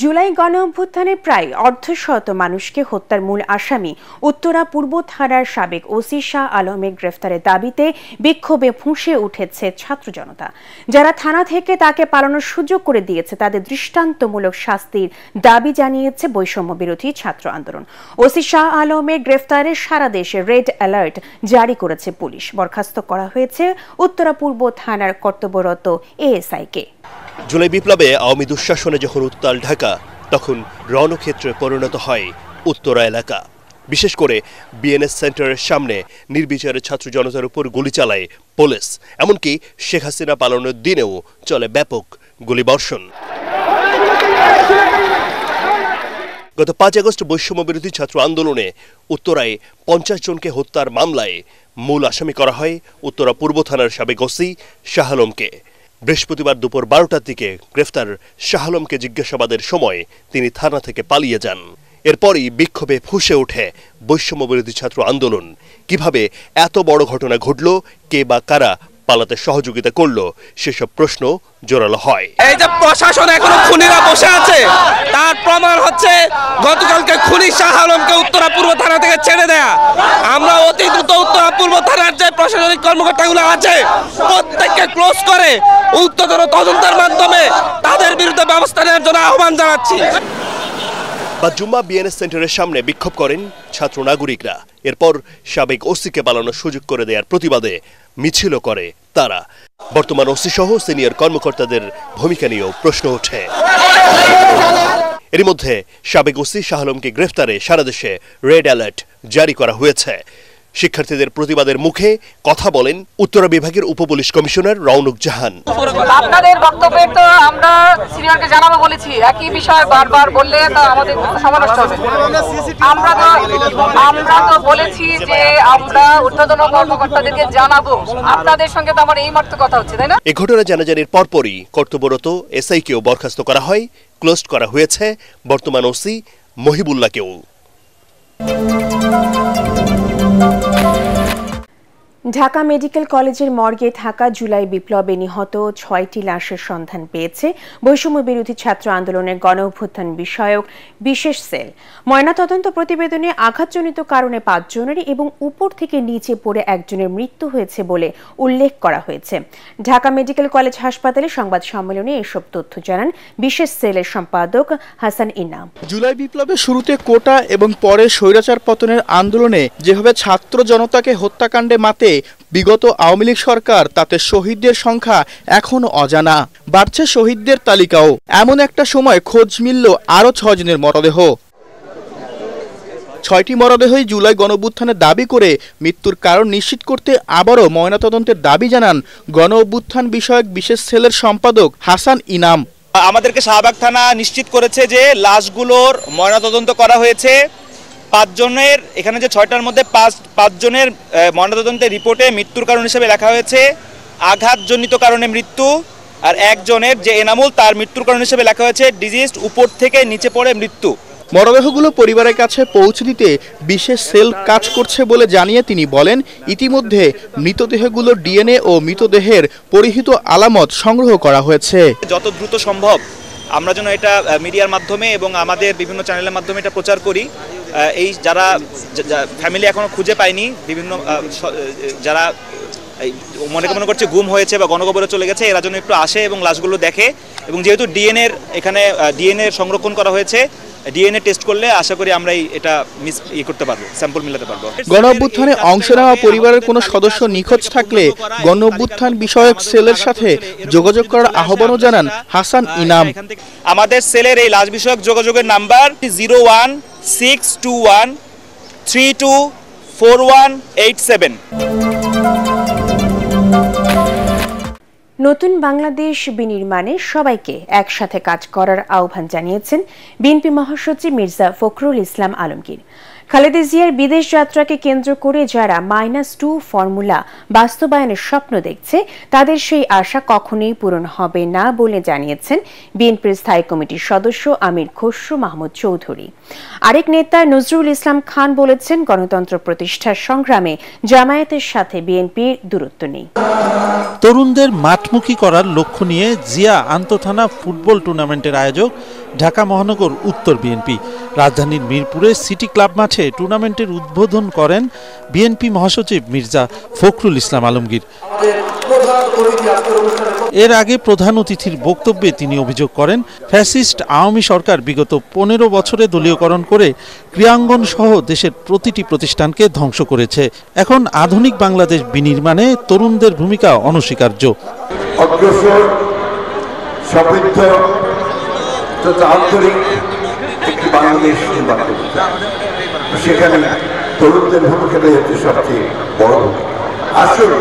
জুলাই গণঅভ্যুত্থানে প্রায় অর্ধশত মানুষকে হত্যার মূল আসামি উত্তরা পূর্ব থানার সাবেক ওসি শাহ আলমের গ্রেফতারের দাবিতে বিক্ষোভে ফুঁসে উঠেছে ছাত্র জনতা। যারা থানা থেকে তাকে পালানোর সুযোগ করে দিয়েছে তাদের দৃষ্টান্তমূলক শাস্তির দাবি জানিয়েছে বৈষম্য বিরোধী ছাত্র আন্দোলন। ওসি শাহ আলমের গ্রেফতারে সারা দেশে রেড অ্যালার্ট জারি করেছে পুলিশ। বরখাস্ত করা হয়েছে উত্তরা পূর্ব থানার কর্তব্যরত এএসআইকে। জুলাই বিপ্লবে আওয়ামী দুঃশাসনে যখন উত্তাল ঢাকা, তখন রণক্ষেত্রে পরিণত হয় উত্তরা এলাকা। বিশেষ করে বিএনএস সেন্টারের সামনে নির্বিচারে ছাত্র জনতার উপর গুলি চালায় পুলিশ। এমনকি শেখ হাসিনা পালানোর দিনেও চলে ব্যাপক গুলিবর্ষণ। গত 5 আগস্ট বৈষম্য বিরোধী ছাত্র আন্দোলনে উত্তরায় 50 জনকে হত্যার মামলায় মূল আসামি করা হয় উত্তরা পূর্ব থানার সাবেক ওসি শাহ আলমকে। বৃহস্পতিবার দুপুর 12টার দিকে গ্রেফতার শাহ আলমকে জিজ্ঞাসাবাদের সময় তিনি থানা থেকে পালিয়ে যান। এরপরই বিক্ষোভে ফুঁসে ওঠে বৈষম্য বিরোধী ছাত্র আন্দোলন। কিভাবে এত বড় ঘটনা ঘটল, কে বা কারা পালাতে সহযোগিতা করলো, সেসব প্রশ্ন জোরালো হয়। এই যে প্রশাসন এখনো খুনিরা বসে আছে, তার প্রমাণ হচ্ছে গতকালকে খুনি শাহ আলমকে উত্তরা পূর্ব থানা থেকে ছেড়ে দেয়া। আমরা অতি দ্রুত উত্তরা পূর্ব থানার যে প্রশাসনিক কর্মকর্তাগুলো আছে প্রত্যেককে ক্লোজ করে উচ্চতর তদন্তের মাধ্যমে তাদের বিরুদ্ধে ব্যবস্থা নেওয়ার জন্য আহ্বান জানাচ্ছি। জুম্মা বিএনএস সেন্টারের সামনে বিক্ষোভ করেন ছাত্র নাগরিকরা। এরপর সাবেক ওসিকে পালানোর সুযোগ করে দেওয়ার প্রতিবাদে মিছিল করে তারা। বর্তমান ওসি সহ সিনিয়র কর্মকর্তাদের ভূমিকা নিয়েও প্রশ্ন ওঠে। এর মধ্যে সাবেক ওসি শাহ আলমকে গ্রেফতারে সারা দেশে রেড অ্যালার্ট জারি করা হয়েছে। শিক্ষার্থীদের প্রতিবাদের মুখে কথা বলেন উত্তরা বিভাগের উপপুলিশ কমিশনার রওনক জাহান। আপনাদের বক্তব্যে তো আমরা সিনিয়রকে জানাবো বলেছি, একই বিষয় বারবার বললে তা আমাদের সমালোচনা হবে। আমরা তো বলেছি যে আমরা ঊর্ধ্বতন কর্মকর্তাদেরকে জানাবো। আপনাদের সঙ্গে তো আমার এই মাত্র কথা হচ্ছে, তাই না? এই ঘটনা জানাজানির পরপরই কর্তব্যরত এসআইকেও বরখাস্ত করা হয়, ক্লোজ করা হয়েছে বর্তমান ওসি মহিবুল্লাহকেও। ঢাকা মেডিকেল কলেজের মর্গে থাকা জুলাই বিপ্লবে নিহত 6টি লাশের সন্ধান পেয়েছে বৈষম্য বিরোধী ছাত্র আন্দোলনের গণঅভ্যুত্থান বিষয়ক বিশেষ সেল। ময়নাতদন্ত প্রতিবেদনে আঘাতজনিত কারণে 5 জনের এবং উপর থেকে নিচে পড়ে একজনের মৃত্যু হয়েছে বলে উল্লেখ করা হয়েছে। ঢাকা মেডিকেল কলেজ হাসপাতালে সংবাদ সম্মেলনে এসব তথ্য জানান বিশেষ সেলের সম্পাদক হাসান ইনাম। জুলাই বিপ্লবের শুরুতে কোটা এবং পরে স্বৈরাচার পতনের আন্দোলনে যেভাবে ছাত্র জনতাকে হত্যাকাণ্ডে মাতে বিগত আওয়ামী লীগ সরকার, তাতে শহীদদের সংখ্যা এখনো অজানা। বাড়ছে শহীদদের তালিকাও। এমন একটা সময় খোঁজ মিলল আরও 6 জনের মরদেহ। 6টি মরদেহই জুলাই গণঅভ্যুত্থানের দাবি করে মৃত্যুর কারণ নিশ্চিত করতে আবারও ময়নাতদন্তের দাবি জানান গণঅভ্যুত্থান বিষয়ক বিশেষ সেলের সম্পাদক হাসান ইনাম। আমাদেরকে শাহবাগ থানা নিশ্চিত করেছে যে লাশগুলোর ময়নাতদন্ত করা হয়েছে। 5 জনের, এখানে যে 6টার মধ্যে 5 জনের ময়নাতদন্তের রিপোর্টে মৃত্যুর কারণ হিসেবে লেখা হয়েছে আঘাতজনিত কারণে মৃত্যু, আর 1 জনের যে এনামুল তার মৃত্যুর কারণ হিসেবে লেখা হয়েছে ডিজিজড, উপর থেকে নিচে পড়ে মৃত্যু। মরদেহগুলো পরিবারের কাছে পৌঁছে দিতে বিশেষ সেল কাজ করছে বলে জানিয়ে তিনি বলেন, ইতিমধ্যে মৃতদেহগুলোর ডিএনএ ও মৃতদেহের পরিহিত আলামত সংগ্রহ করা হয়েছে। যত দ্রুত সম্ভব আমরা যেন এটা মিডিয়ার মাধ্যমে এবং আমাদের বিভিন্ন চ্যানেলের মাধ্যমে এটা প্রচার করি। এই যারা ফ্যামিলি এখনো খুঁজে পায়নি, বিভিন্ন যারা মনে করছে গুম হয়েছে বা গণকবরে চলে গেছে, এরা যেন একটু আসে এবং লাশগুলো দেখে। এবং যেহেতু এখানে ডিএনএ সংরক্ষণ করা হয়েছে, ডিএনএ টেস্ট করলে আশা করি আমরা এটা করতে পারবো, স্যাম্পল মিলাতে পারবো। গণঅভ্যুত্থানে অংশ নেওয়া পরিবারের কোনো সদস্য নিখোঁজ থাকলে গণঅভ্যুত্থান বিষয়ক সেলের সাথে যোগাযোগ করার আহ্বানও জানান হাসান ইনাম। আমাদের সেলের এই লাশ বিষয়ক যোগাযোগের নাম্বার 01621324187। নতুন বাংলাদেশ বিনির্মাণে সবাইকে একসাথে কাজ করার আহ্বান জানিয়েছেন বিএনপি মহাসচিব মির্জা ফখরুল ইসলাম আলমগীর। খালেদা জিয়ার বিদেশ যাত্রাকে কেন্দ্র করে যারা -2 ফর্মুলা বাস্তবায়নের স্বপ্ন দেখছে তাদের সেই আশা কখনোই পূরণ হবে না বলে জানিয়েছেন বিএনপির স্থায়ী কমিটির সদস্য আমির খসরু মাহমুদ চৌধুরী। আরেক নেতা নজরুল ইসলাম খান বলেছেন, গণতন্ত্র প্রতিষ্ঠার সংগ্রামে জামায়াতের সাথে বিএনপির দূরত্ব নেই। তরুণদের মাঠমুখী করার লক্ষ্য নিয়ে জিয়া আন্তঃথানা ফুটবল টুর্নামেন্টের আয়োজক ঢাকা মহানগর উত্তর বিএনপি। রাজধানীর মিরপুরে সিটি ক্লাব মাঠে টুর্নামেন্টের উদ্বোধন করেন বিএনপি মহাসচিব মির্জা ফখরুল ইসলাম আলমগীর। এর আগে প্রধান অতিথির বক্তব্যে তিনি অভিযোগ করেন, ফ্যাসিস্ট আওয়ামী সরকার বিগত 15 বছরে দলীয়করণ করে ক্রীড়াঙ্গন সহ দেশের প্রতিটি প্রতিষ্ঠানকে ধ্বংস করেছে। এখন আধুনিক বাংলাদেশ বিনির্মাণে তরুণদের ভূমিকা অনস্বীকার্য। অগ্রসর সমৃদ্ধ আন্তরিক একটি বাংলাদেশ নির্মাণ করতে, সেখানে তরুণদের ভূমিকাটাই হচ্ছে সবচেয়ে বড় ভূমিকা। আসুন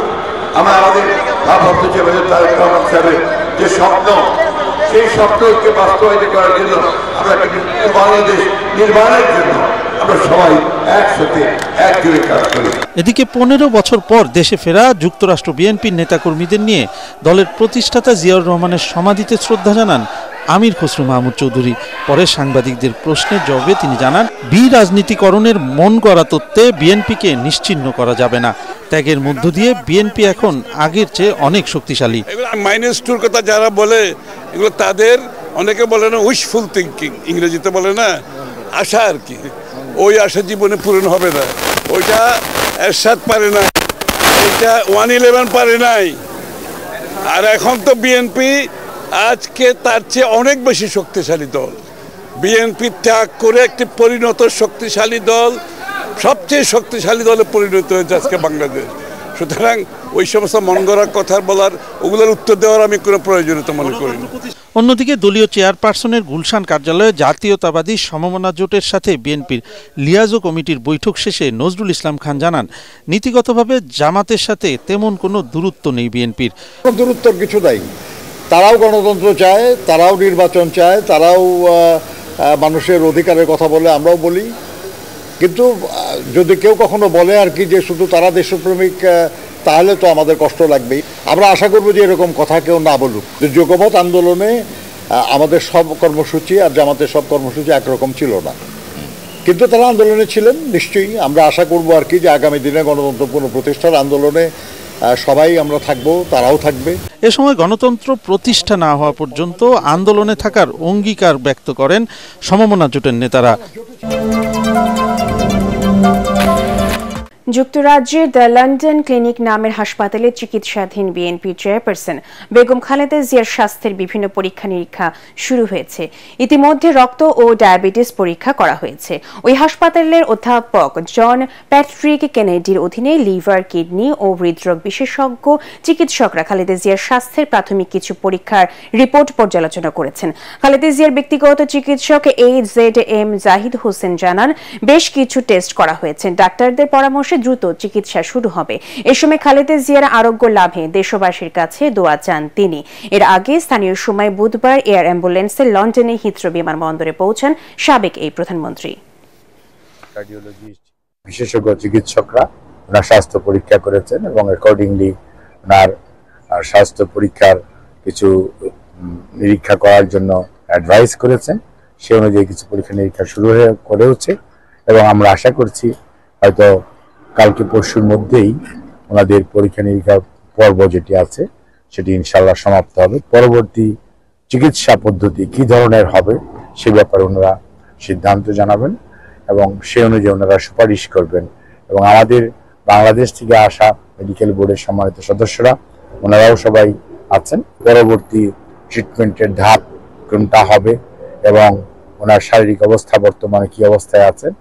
আমরা আমাদের ভাবতে চাই যে স্বপ্ন, সেই স্বপ্নকে বাস্তবায়িত করার জন্য আমরা বাংলাদেশ নির্মাণের জন্য আমরা সবাই একসাথে একযোগে কাজ করি। এদিকে 15 বছর পর দেশে ফেরা যুক্তরাষ্ট্র বিএনপির নেতাকর্মীদের নিয়ে দলের প্রতিষ্ঠাতা জিয়াউর রহমানের সমাধিতে শ্রদ্ধা জানান আমির খসরু মাহমুদ চৌধুরী। পরে সাংবাদিকদের প্রশ্নের জবাবে তিনি জানান, বিরাজনীতিকরণের মন গড়া তত্ত্বে বিএনপিকে নিশ্চিহ্ন করা যাবে না। ত্যাগের মধ্য দিয়ে বিএনপি এখন আগের চেয়ে অনেক শক্তিশালী। -2 কথা যারা বলে এগুলো তাদের, অনেকে বলে না উইশফুল থিঙ্কিং, ইংরেজিতে বলে না আশা আর কি। ওই আশা জীবনে পূরণ হবে না। ওইটা এরশাদ পারে না, ওইটা 111 পারে নাই। আর এখন তো বিএনপি আজকে তার চেয়ে অনেক বেশি শক্তিশালী দল। বিএনপি ত্যাগ করে একটি পরিণত শক্তিশালী দল, সবচেয়ে শক্তিশালী দলে পরিণত হয়েছে আজকে বাংলাদেশ। সুতরাং ওই সমস্ত মন গড়া কথা বলার, ওগুলোর উত্তর দেওয়ার আমি কোনো প্রয়োজনীয়তা মনে করি না। অন্যদিকে দলীয় চেয়ারপারসনের গুলশান কার্যালয়ে জাতীয়তাবাদী সমমনা জোটের সাথে বিএনপির লিয়াজো কমিটির বৈঠক শেষে নজরুল ইসলাম খান জানান, নীতিগতভাবে জামাতের সাথে তেমন কোনো দূরত্ব নেই বিএনপির। দূরত্বর কিছু নাই। তারাও গণতন্ত্র চায়, তারাও নির্বাচন চায়, তারাও মানুষের অধিকারের কথা বলে, আমরাও বলি। কিন্তু যদি কেউ কখনো বলে আর কি যে শুধু তারা দেশপ্রেমিক, তাহলে তো আমাদের কষ্ট লাগবেই। আমরা আশা করব যে এরকম কথা কেউ না বলুক। যুগপৎ আন্দোলনে আমাদের সব কর্মসূচি আর জামাতের সব কর্মসূচি একরকম ছিল না, কিন্তু তারা আন্দোলনে ছিলেন নিশ্চয়ই। আমরা আশা করব আর কি যে আগামী দিনে গণতন্ত্র পুনঃপ্রতিষ্ঠার আন্দোলনে সবাই আমরা থাকবো, তারাও থাকবে। এ সময় গণতন্ত্র প্রতিষ্ঠা না হওয়া পর্যন্ত আন্দোলনে থাকার অঙ্গীকার ব্যক্ত করেন সমমনা জোটের নেতারা। যুক্তরাজ্যের দ্য লন্ডন ক্লিনিক নামের হাসপাতালে চিকিৎসাধীন বিএনপি চেয়ারপারসন বেগম খালেদা জিয়ার স্বাস্থ্যের বিভিন্ন পরীক্ষা নিরীক্ষা শুরু হয়েছে। ইতিমধ্যে রক্ত ও ডায়াবেটিস পরীক্ষা করা হয়েছে। ওই হাসপাতালের অধ্যাপক জন প্যাট্রিক কেনেডির অধীনে লিভার, কিডনি ও হৃদরোগ বিশেষজ্ঞ চিকিৎসকরা খালেদা জিয়ার স্বাস্থ্যের প্রাথমিক কিছু পরীক্ষার রিপোর্ট পর্যালোচনা করেছেন। খালেদা জিয়ার ব্যক্তিগত চিকিৎসক AZM জাহিদ হোসেন জানান, বেশ কিছু টেস্ট করা হয়েছে। ডাক্তারদের পরামর্শে দ্রুত চিকিৎসা শুরু হবে। এ সময় খালেদা জিয়ার আরোগ্য লাভে দেশবাসীর কাছে দোয়া চান তিনি। এর আগে স্থানীয় সময় বুধবার এয়ার অ্যাম্বুলেন্সে লন্ডনে হিথ্রো বিমানবন্দরে পৌঁছান সাবেক এই প্রধানমন্ত্রী। কার্ডিওলজিস্ট বিশেষজ্ঞ চিকিৎসকরা ওনার স্বাস্থ্য পরীক্ষা করেছেন এবং অ্যাকর্ডিংলি ওনার স্বাস্থ্য পরীক্ষার কিছু নিরীক্ষা করার জন্য অ্যাডভাইস করেছেন। সে অনুযায়ী কিছু পরীক্ষা নিরীক্ষা শুরু করেছে এবং আমরা আশা করছি হয়তো কালকে পরশুর মধ্যেই ওনাদের পরীক্ষা নিরীক্ষা পর্ব যেটি আছে সেটি ইনশাআল্লাহ সমাপ্ত হবে। পরবর্তী চিকিৎসা পদ্ধতি কি ধরনের হবে সে ব্যাপারে ওনারা সিদ্ধান্ত জানাবেন এবং সে অনুযায়ী ওনারা সুপারিশ করবেন। এবং আমাদের বাংলাদেশ থেকে আসা মেডিকেল বোর্ডের সম্মানিত সদস্যরা ওনারাও সবাই আছেন। পরবর্তী ট্রিটমেন্টের ধাপ কোনটা হবে এবং ওনার শারীরিক অবস্থা বর্তমানে কি অবস্থায় আছেন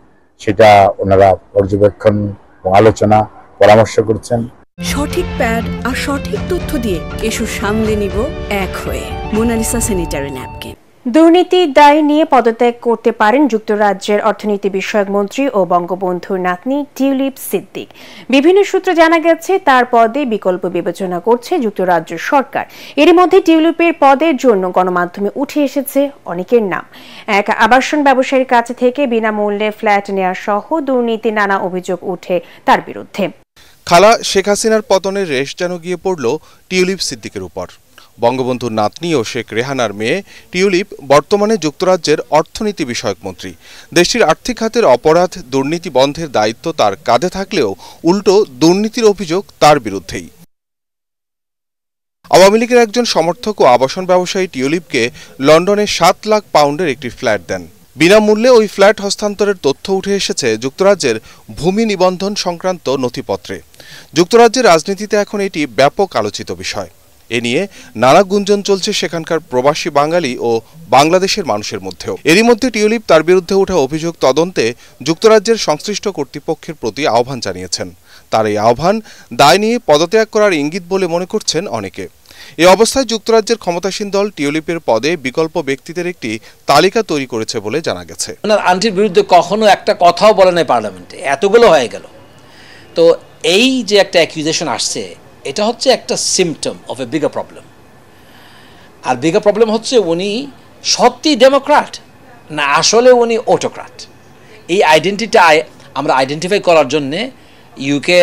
সেটা ওনারা পর্যবেক্ষণ এবং আলোচনা পরামর্শ করছেন। সঠিক প্যাড আর সঠিক তথ্য দিয়ে কেশু সামলে নিব এক হয়ে। Monalisa sanitary napkin. দুর্নীতির দায় নিয়ে পদত্যাগ করতে পারেন যুক্তরাজ্যের অর্থনীতি বিষয়ক মন্ত্রী ও বঙ্গবন্ধুর নাতনি টিউলিপ সিদ্দিক। বিভিন্ন সূত্রে জানা গেছে তার পদে বিকল্প বিবেচনা করছে যুক্তরাজ্য সরকার। এর মধ্যে টিউলিপের পদের জন্য গণমাধ্যমে উঠে এসেছে অনেকের নাম। এক আবাসন ব্যবসায়ীর কাছ থেকে বিনামূল্যে ফ্ল্যাট নেওয়া সহ দুর্নীতি নানা অভিযোগ উঠে তার বিরুদ্ধে। খালা শেখ হাসিনার পতনের রেশ যেন গিয়ে পড়ল টিউলিপ সিদ্দিকের উপর। বঙ্গবন্ধুর নাতনি ও শেখ রেহানার মেয়ে টিউলিপ বর্তমানে যুক্তরাজ্যের অর্থনীতি বিষয়ক মন্ত্রী। দেশটির আর্থিক খাতের অপরাধ দুর্নীতি বন্ধের দায়িত্ব তার কাঁধে থাকলেও উল্টো দুর্নীতির অভিযোগ তার বিরুদ্ধেই। আওয়ামী লীগের একজন সমর্থক ও আবাসন ব্যবসায়ী টিউলিপকে লন্ডনে 7 লাখ পাউন্ডের একটি ফ্ল্যাট দেন। বিনামূল্যে ওই ফ্ল্যাট হস্তান্তরের তথ্য উঠে এসেছে যুক্তরাজ্যের ভূমি নিবন্ধন সংক্রান্ত নথিপত্রে। যুক্তরাজ্যের রাজনীতিতে এখন এটি ব্যাপক আলোচিত বিষয়। এ নিয়ে নানা গুঞ্জন চলছে সেখানকার প্রবাসী বাঙালি ও বাংলাদেশের মানুষের মধ্যেও। এরই মধ্যে টিউলিপ তার বিরুদ্ধে ওঠা অভিযোগ তদন্তে যুক্তরাজ্যের সংশ্লিষ্ট কর্তৃপক্ষের প্রতি আহ্বান জানিয়েছেন। তার এই আহ্বান দায় নিয়ে পদত্যাগ করার ইঙ্গিত বলে মনে করছেন অনেকে। এই অবস্থায় যুক্তরাজ্যের ক্ষমতাসীন দল টিউলিপের পদে বিকল্প ব্যক্তিদের একটি তালিকা তৈরি করেছে বলে জানা গেছে। আন্টির বিরুদ্ধে কখনো একটা কথাও বলে নাই পার্লামেন্টে, এতগুলো হয়ে গেল। তো এই যে একটা অ্যাকিউজেশন আসছে, এটা হচ্ছে একটা symptom of a bigger problem. আর বিগার প্রবলেম হচ্ছে উনি সত্যি ডেমোক্র্যাট না আসলে উনি অটোক্র্যাট। এই আইডেন্টিটিটা আমরা আইডেন্টিফাই করার জন্যে ইউকে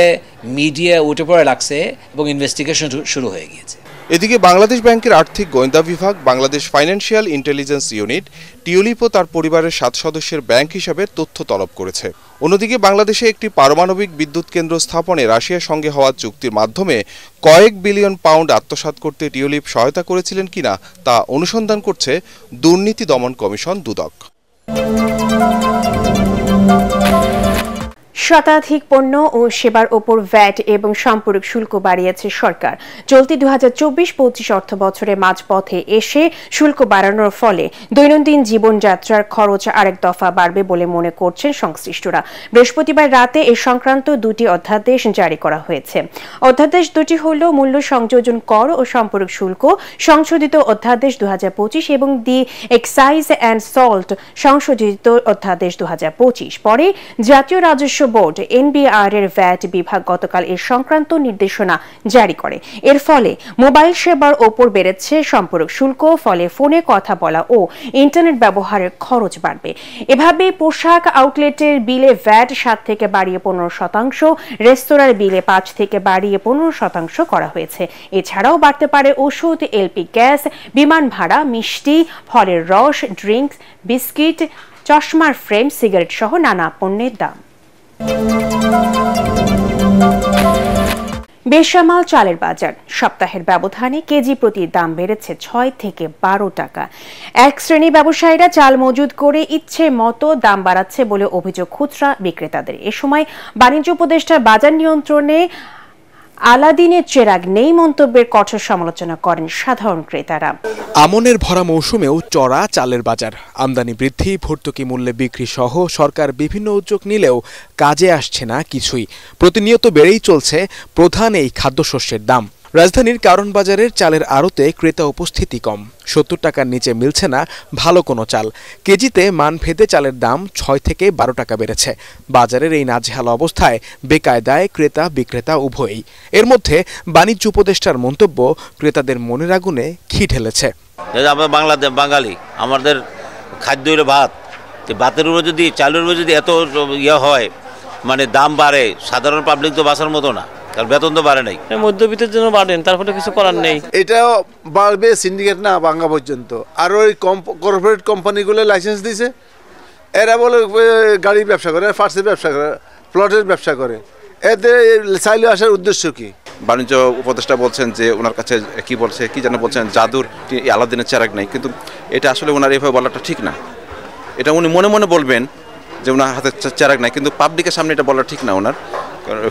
মিডিয়া উঠে পড়ে লাগছে এবং ইনভেস্টিগেশন শুরু হয়ে গিয়েছে। এদিকে বাংলাদেশ ব্যাংকের আর্থিক গোয়েন্দা বিভাগ, Bangladesh financial intelligence unit Tulip ও তার পরিবারের 7 সদস্যের ব্যাংক হিসাবে তথ্য তলব করেছে। অন্যদিকে বাংলাদেশে একটি পারমাণবিক বিদ্যুৎ কেন্দ্র স্থাপনে রাশিয়ার সঙ্গে হওয়া চুক্তির মাধ্যমে কয়েক বিলিয়ন পাউন্ড আত্মসাৎ করতে টিউলিপ সহায়তা করেছিলেন কিনা তা অনুসন্ধান করছে দুর্নীতি দমন কমিশন দুদক। শতাধিক পণ্য ও সেবার ওপর ভ্যাট এবং সাম্প্রতিক শুল্ক বাড়িয়েছে সরকার। চলতি 2024-25 অর্থ বছরে মাঝপথে এসে শুল্ক বাড়ানোর ফলে দৈনন্দিন জীবনযাত্রার খরচ আরেক দফা বাড়বে বলে মনে করছেন সংশ্লিষ্টরা। বৃহস্পতিবার রাতে এ সংক্রান্ত 2টি অধ্যাদেশ জারি করা হয়েছে। অধ্যাদেশ 2টি হল মূল্য সংযোজন কর ও সম্পর্ক শুল্ক সংশোধিত অধ্যাদেশ 2025 এবং দি এক্সাইজ অ্যান্ড সল্ট সংশোধিত অধ্যাদেশ 2025। পরে জাতীয় রাজস্ব বোর্ড এনবিআর এর ভ্যাট বিভাগ গতকাল এর সংক্রান্ত নির্দেশনা জারি করে। এর ফলে মোবাইল সেবার ওপর বেড়েছে সম্পর্ক শুল্ক, ফলে ফোনে কথা বলা ও ইন্টারনেট ব্যবহারের খরচ বাড়বে। এভাবে পোশাক আউটলেটের বিলে ভ্যাট 7 থেকে বাড়িয়ে 15%, রেস্তোরাঁর বিলে 5 থেকে বাড়িয়ে 15% করা হয়েছে। এছাড়াও বাড়তে পারে ওষুধ, এলপি গ্যাস, বিমান ভাড়া, মিষ্টি, ফলের রস, ড্রিঙ্কস, বিস্কিট, চশমার ফ্রেম, সিগারেট সহ নানা পণ্যের দাম। বেসামাল চালের বাজার সপ্তাহের ব্যবধানে কেজি প্রতি দাম বেড়েছে 6 থেকে 12 টাকা। এক শ্রেণী ব্যবসায়ীরা চাল মজুদ করে ইচ্ছে মতো দাম বাড়াচ্ছে বলে অভিযোগ খুচরা বিক্রেতাদের। এ সময় বাণিজ্য উপদেষ্টার বাজার নিয়ন্ত্রণে আলাদিনের চেরাগ নেই মন্তব্যের কঠোর সমালোচনা করেন সাধারণ ক্রেতারা। আমনের ভরা মৌসুমেও চড়া চালের বাজার, আমদানি বৃদ্ধি, ভর্তুকি মূল্যে বিক্রি সহ সরকার বিভিন্ন উদ্যোগ নিলেও কাজে আসছে না কিছুই। প্রতিনিয়ত বেড়েই চলছে প্রধান এই খাদ্যশস্যের দাম। রাজধানীর কারণ বাজারের চালের আড়তে ক্রেতা উপস্থিতি কম। 70 টাকার নিচে মিলছে না ভালো কোনো চাল। কেজিতে মানভেদে চালের দাম 6 থেকে 12 টাকা বেড়েছে। বাজারের এই নাজেহাল অবস্থায় বেকায়দায় ক্রেতা বিক্রেতা উভয়ই। এর মধ্যে বাণিজ্য উপদেষ্টার মন্তব্য ক্রেতাদের মনের আগুনে ঘি ঢেলেছে। আমরা বাঙালি, আমাদের খাদ্য হলো ভাত। ভাতের উপর যদি চালের উপর যদি এত ইয়ে হয়, মানে দাম বাড়ে, সাধারণ পাবলিক তো বাঁচার মতো না, কারণ বেতন তো বাড়ে নাই। মধ্যবিত্তের জন্য বাড়েন, তারপরে কিছু করার নেই। এটাও বাড়বে, সিন্ডিকেট না ভাঙা পর্যন্ত। আর ওই কর্পোরেট কোম্পানিগুলো লাইসেন্স দিছে, এরা বলে গাড়ির ব্যবসা করে, ফার্সের ব্যবসা করে, প্লটের ব্যবসা করে। এতে চাইলে আসার উদ্দেশ্য কি? বাণিজ্য উপদেষ্টা বলছেন যে ওনার কাছে কি বলছে, কি যেন বলছেন, জাদুর আলাদিনের চেরাগ নেই। কিন্তু এটা আসলে ওনার এভাবে বলাটা ঠিক না। এটা উনি মনে মনে বলবেন যে ওনার হাতে চেরাগ নাই, কিন্তু পাবলিকের সামনে এটা বলা ঠিক না ওনার,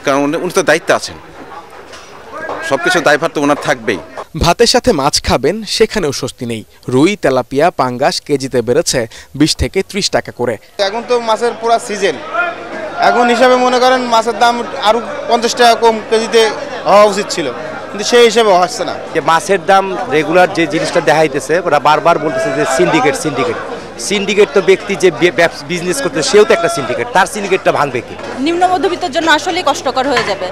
কারণ উনি তো দায়িত্বে আছেন, সবকিছু দায়ভার তো ওনার থাকবেই। ভাতের সাথে মাছ খাবেন, সেখানেও স্বস্তি নেই। রুই, তেলাপিয়া, পাঙ্গাস কেজিতে বেড়েছে 20 থেকে 30 টাকা করে। এখন তো মাছের পুরো সিজন, এখন হিসাবে মনে করেন মাছের দাম আরো 50 টাকা কম কেজিতে হওয়া উচিত ছিল। কিন্তু সেই হিসেবে হচ্ছে না। যে মাছের দাম রেগুলার যে জিনিসটা দেখাইতেছে ওরা বারবার বলতেছে যে সিন্ডিকেট সিন্ডিকেট সিন্ডিকেট তো ব্যক্তি যে বিজনেস করতে সেও তো একটা সিন্ডিকেট, তার সিন্ডিকেটটা ভাঙবে কি? নিম্ন মধ্যবিত্তের জন্য আসলেই কষ্টকর হয়ে যাবে,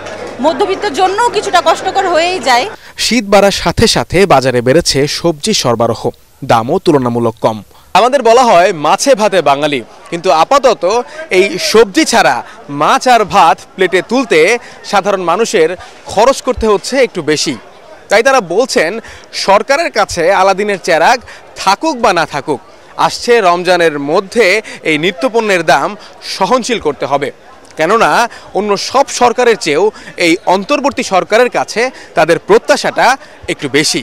মধ্যবিত্তের জন্য কিছুটা কষ্টকর হয়েই যায়। শীত বাড়ার সাথে সাথে বাজারে বেড়েছে সবজি সরবরাহ, দামও তুলনামূলক কম। আমাদের বলা হয় মাছে ভাতে বাঙালি, কিন্তু আপাতত এই সবজি ছাড়া মাছ আর ভাত প্লেটে তুলতে সাধারণ মানুষের খরচ করতে হচ্ছে একটু বেশি। তাই তারা বলছেন সরকারের কাছে আলাদিনের চেরাগ থাকুক বা না থাকুক, আসছে রমজানের মধ্যে এই নিত্যপণ্যের দাম সহনশীল করতে হবে। কেননা অন্য সব সরকারের চেয়েও এই অন্তর্বর্তী সরকারের কাছে তাদের প্রত্যাশাটা একটু বেশি।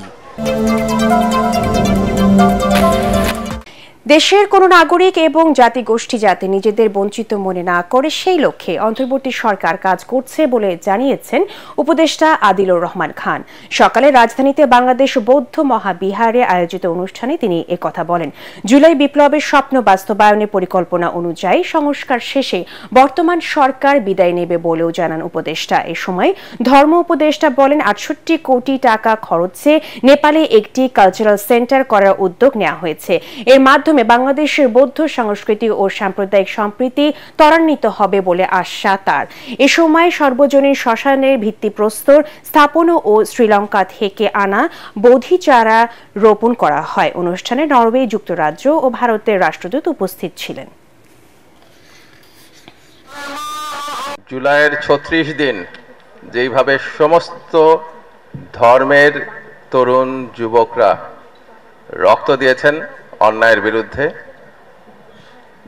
দেশের কোনো নাগরিক এবং জাতিগোষ্ঠী যাতে নিজেদের বঞ্চিত মনে না করে সেই লক্ষ্যে অন্তর্বর্তী সরকার কাজ করছে বলে জানিয়েছেন উপদেষ্টা আদিলুর রহমান খান। সকালে রাজধানীতে বাংলাদেশ বৌদ্ধ মহাবিহারে আয়োজিত অনুষ্ঠানে তিনি একথা বলেন। জুলাই বিপ্লবের স্বপ্ন বাস্তবায়নের পরিকল্পনা অনুযায়ী সংস্কার শেষে বর্তমান সরকার বিদায় নেবে বলেও জানান উপদেষ্টা। এ সময় ধর্ম উপদেষ্টা বলেন ৬৮ কোটি টাকা খরচে নেপালে একটি কালচারাল সেন্টার করার উদ্যোগ নেওয়া হয়েছে। এর মাধ্যমে বাংলাদেশের বৌদ্ধ সংস্কৃতি ও সাম্প্রদায়িক সম্প্রীতি ত্বরান্বিত হবে বলে আশা তার। এ সময় সর্বজনীন শ্মশানের ভিত্তিপ্রস্তর স্থাপন ও শ্রীলঙ্কা থেকে আনা বোধি চারা রোপণ করা হয়। অনুষ্ঠানে নরওয়ে, যুক্তরাজ্য ও ভারতের রাষ্ট্রদূত উপস্থিত ছিলেন। জুলাইয়ের ৩৬ দিন যেইভাবে সমস্ত ধর্মের তরুণ যুবকরা রক্ত দিয়েছেন অন্যায়ের বিরুদ্ধে,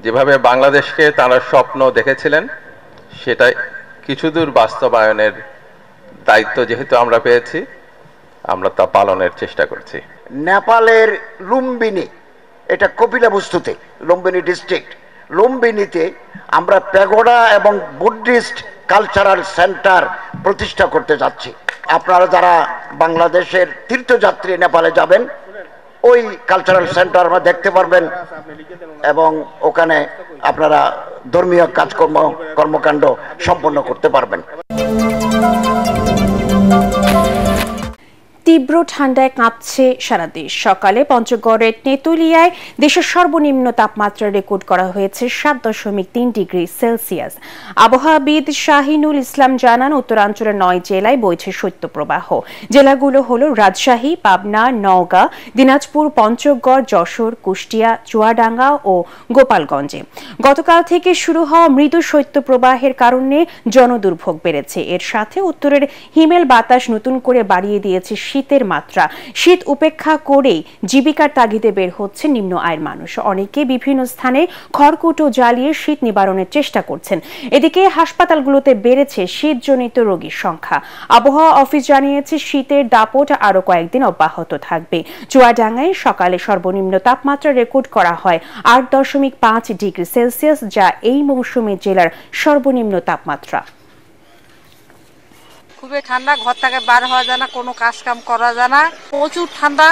যেভাবে বাংলাদেশকে তারা স্বপ্ন দেখেছিলেন সেটা কিছুদূর বাস্তবায়নের দায়িত্ব যেহেতু আমরা পেয়েছি, আমরা তা পালনের চেষ্টা করছি। নেপালের লুম্বিনী, এটা কপিলাবস্তুতে লুম্বিনী ডিস্ট্রিক্ট, লুম্বিনীতে আমরা প্যাগোডা এবং বুদ্ধিস্ট কালচারাল সেন্টার প্রতিষ্ঠা করতে যাচ্ছি। আপনারা যারা বাংলাদেশের তীর্থযাত্রী নেপালে যাবেন, ওই কালচারাল সেন্টার আপনারা দেখতে পারবেন এবং ওখানে আপনারা ধর্মীয় কর্মকাণ্ড সম্পন্ন করতে পারবেন। তীব্র ঠান্ডায় কাঁপছে সারা দেশ। সকালে পঞ্চগড়ের তেঁতুলিয়ায় দেশের সর্বনিম্ন তাপমাত্রা রেকর্ড করা হয়েছে ৭.৩ ডিগ্রি সেলসিয়াস। আবহাওয়াবিদ শাহিনুল ইসলাম জানান, উত্তরাঞ্চলের ৯ জেলায় বইছে শৈত্যপ্রবাহ। জেলাগুলো হল রাজশাহী, পাবনা, নওগাঁ, দিনাজপুর, পঞ্চগড়, যশোর, কুষ্টিয়া, চুয়াডাঙ্গা ও গোপালগঞ্জে। গতকাল থেকে শুরু হওয়া মৃদু শৈত্যপ্রবাহের কারণে জনদুর্ভোগ বেড়েছে। এর সাথে উত্তরের হিমেল বাতাস নতুন করে বাড়িয়ে দিয়েছে শীতের মাত্রা। শীত উপেক্ষা করেই জীবিকার তাগিদে বের হচ্ছে নিম্ন আয়ের মানুষ। অনেকে বিভিন্ন স্থানে খড়কুটো জ্বালিয়ে শীত নিবারণের চেষ্টা করছেন। এদিকে হাসপাতালগুলোতে বেড়েছে শীতজনিত রোগীর সংখ্যা। আবহাওয়া অফিস জানিয়েছে শীতের দাপট আরো কয়েকদিন অব্যাহত থাকবে। চুয়াডাঙ্গায় সকালে সর্বনিম্ন তাপমাত্রা রেকর্ড করা হয় ৮.৫ ডিগ্রি সেলসিয়াস, যা এই মৌসুমে জেলার সর্বনিম্ন তাপমাত্রা। খুবই ঠান্ডা, ঘর থেকে বার হওয়া যায় না, কোনো কাজ কাম করা যায় না, প্রচুর ঠান্ডা।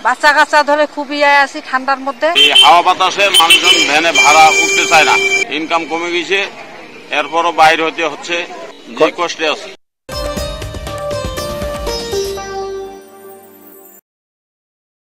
বাচ্চা কাচ্চা ধরে খুবই আছি ঠান্ডার মধ্যে। হাওয়া বাতাসে মানুষজন ভ্যানে ভাড়া উঠতে চায় না, ইনকাম কমে গেছে, এরপরও বাইরে হতে হচ্ছে, যে কষ্টে আছে।